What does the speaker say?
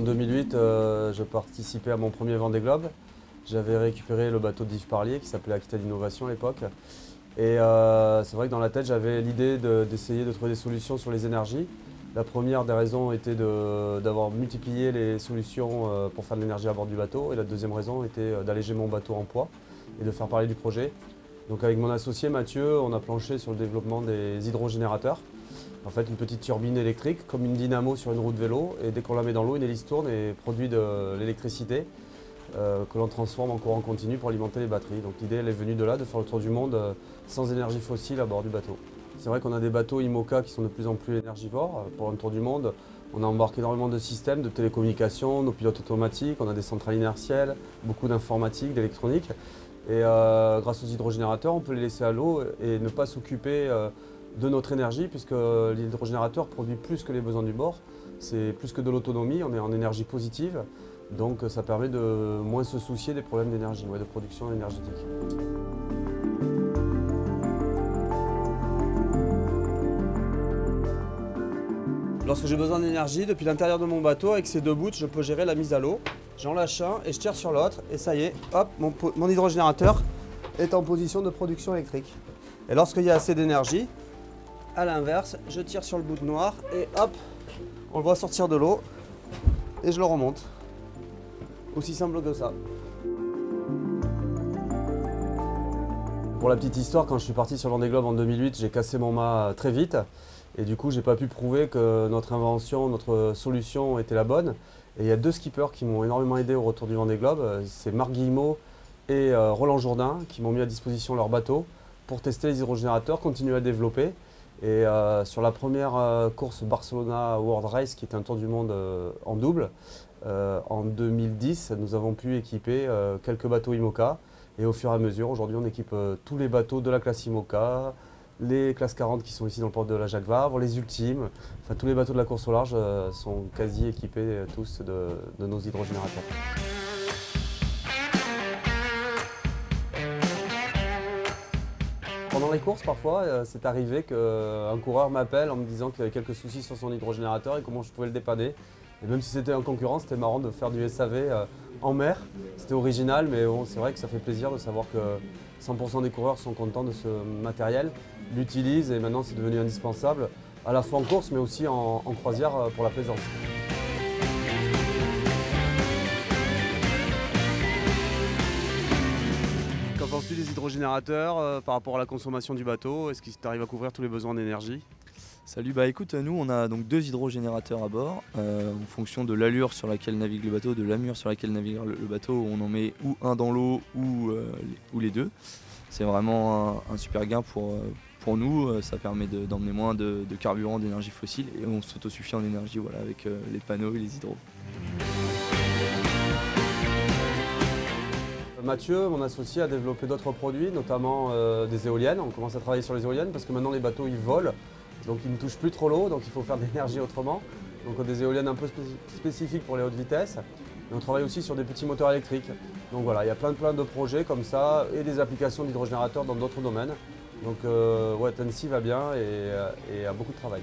2008, je participais à mon premier Vendée Globe. J'avais récupéré le bateau d'Yves Parlier qui s'appelait Aquitaine Innovation à l'époque. Et c'est vrai que dans la tête, j'avais l'idée d'essayer de trouver des solutions sur les énergies. La première des raisons était d'avoir multiplié les solutions pour faire de l'énergie à bord du bateau. Et la deuxième raison était d'alléger mon bateau en poids et de faire parler du projet. Donc avec mon associé Mathieu, on a planché sur le développement des hydrogénérateurs. En fait, une petite turbine électrique, comme une dynamo sur une roue de vélo. Et dès qu'on la met dans l'eau, une hélice tourne et produit de l'électricité que l'on transforme en courant continu pour alimenter les batteries. Donc l'idée, elle est venue de là, de faire le tour du monde sans énergie fossile à bord du bateau. C'est vrai qu'on a des bateaux IMOCA qui sont de plus en plus énergivores. Pour un tour du monde, on a embarqué énormément de systèmes de télécommunications, nos pilotes automatiques, on a des centrales inertielles, beaucoup d'informatique, d'électronique. Et grâce aux hydrogénérateurs, on peut les laisser à l'eau et ne pas s'occuper de notre énergie, puisque l'hydrogénérateur produit plus que les besoins du bord. C'est plus que de l'autonomie, on est en énergie positive. Donc ça permet de moins se soucier des problèmes d'énergie, de production énergétique. Lorsque j'ai besoin d'énergie, depuis l'intérieur de mon bateau, avec ces deux bouts, je peux gérer la mise à l'eau. J'en lâche un et je tire sur l'autre et ça y est, hop, mon hydrogénérateur est en position de production électrique. Et lorsqu'il y a assez d'énergie, à l'inverse, je tire sur le bout noir et hop, on le voit sortir de l'eau et je le remonte. Aussi simple que ça. Pour la petite histoire, quand je suis parti sur Vendée Globe en 2008, j'ai cassé mon mât très vite. Et du coup, j'ai pas pu prouver que notre invention, notre solution était la bonne. Et il y a deux skippers qui m'ont énormément aidé au retour du Vendée Globe. C'est Marc Guillemot et Roland Jourdain qui m'ont mis à disposition leur bateau pour tester les hydrogénérateurs, continuer à développer. Et sur la première course Barcelona World Race, qui est un tour du monde en double, en 2010, nous avons pu équiper quelques bateaux IMOCA. Et au fur et à mesure, aujourd'hui, on équipe tous les bateaux de la classe IMOCA, les classes 40 qui sont ici dans le port de la Jacques-Vabre, les ultimes, enfin tous les bateaux de la course au large sont quasi équipés tous de nos hydrogénérateurs. Pendant les courses, parfois, c'est arrivé qu'un coureur m'appelle en me disant qu'il avait quelques soucis sur son hydrogénérateur et comment je pouvais le dépanner. Et même si c'était un concurrent, c'était marrant de faire du SAV en mer. C'était original, mais bon, c'est vrai que ça fait plaisir de savoir que 100% des coureurs sont contents de ce matériel, l'utilisent et maintenant c'est devenu indispensable, à la fois en course mais aussi en croisière pour la plaisance. Qu'en penses-tu des hydrogénérateurs par rapport à la consommation du bateau? Est-ce qu'ils arrivent à couvrir tous les besoins d'énergie? Salut, bah écoute, nous on a donc deux hydrogénérateurs à bord. En fonction de l'allure sur laquelle navigue le bateau, de l'amure sur laquelle navigue le bateau, on en met ou un dans l'eau ou les deux. C'est vraiment un super gain pour nous, ça permet d'emmener moins de carburant, d'énergie fossile et on s'autosuffit en énergie avec les panneaux et les hydros. Mathieu, mon associé, a développé d'autres produits, notamment des éoliennes. On commence à travailler sur les éoliennes parce que maintenant les bateaux ils volent. Donc ils ne touchent plus trop l'eau, donc il faut faire de l'énergie autrement. Donc des éoliennes un peu spécifiques pour les hautes vitesses. Et on travaille aussi sur des petits moteurs électriques. Donc voilà, il y a plein de projets comme ça et des applications d'hydrogénérateurs dans d'autres domaines. Donc Tensi va bien et a beaucoup de travail.